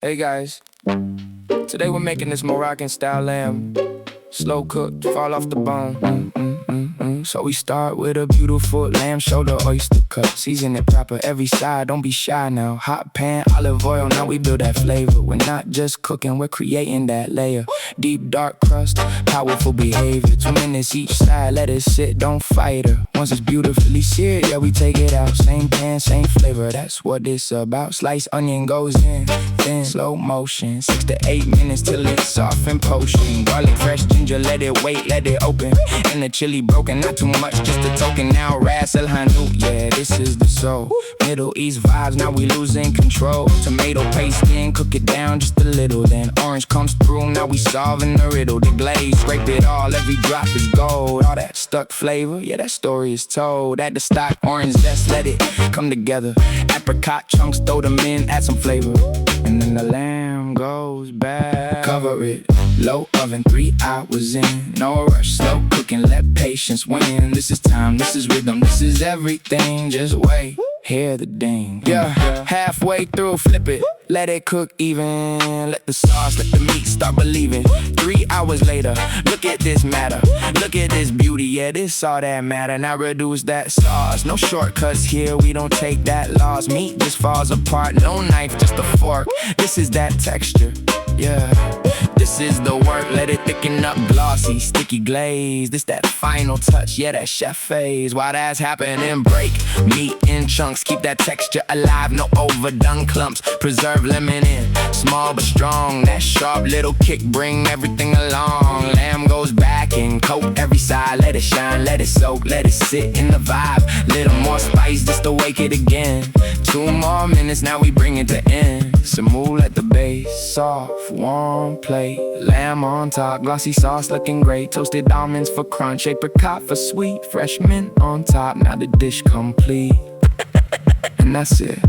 Hey guys, today we're making this Moroccan-style lamb. Slow cooked, fall off the bone. So we start with a beautiful lamb shoulder oyster cut. Season it proper every side, don't be shy now. Hot pan, olive oil, now we build that flavor. We're not just cooking, we're creating that layer. Deep dark crust, powerful behavior. 2 minutes each side, let it sit, don't fight her. Once it's beautifully seared, yeah, we take it out. Same pan, same flavor, that's what it's about. Sliced onion goes in, then slow motion. 6 to 8 minutes till it's soft and potion. Garlic, fresh ginger, let it wait, let it open. And the chili broken, not too much, just a token. Now ras el hanout, yeah, this is the soul. Middle East vibes, now we losing control. Tomato paste in, cook it down just a little. Then orange comes through, now we solving the riddle. The glaze, scrape it all, every drop is gold. All that stuck flavor, yeah, that story is told. Add the stock, orange zest, let it come together. Apricot chunks, throw them in, add some flavor. And then the lamb goes back. Cover it, low oven, 3 hours in. No rush, slow cooking, let patience win. This is time, this is rhythm, this is everything. Just wait, hear the ding. Yeah, halfway through, flip it, let it cook even. Let the sauce, let the meat start believing. 3 hours later, look at this matter. Look at this beauty, yeah, this all that matter. Now reduce that sauce, no shortcuts here, we don't take that loss. Meat just falls apart, no knife, just a fork. This is that texture, yeah. This is the work, let it thicken up, glossy, sticky glaze. This that final touch, yeah, that chef phase. While that's happening, break meat in chunks. Keep that texture alive, no overdone clumps. Preserve lemon in, small but strong. That sharp little kick, bring everything along. Lamb goes back and coat every side. Let it shine, let it soak, let it sit in the vibe. Little more spice just to wake it again. 2 more minutes, now we bring it to end. Semoule at the base, soft, warm plate. Lamb on top, glossy sauce looking great. Toasted almonds for crunch, apricot for sweet. Fresh mint on top, now the dish complete. And that's it.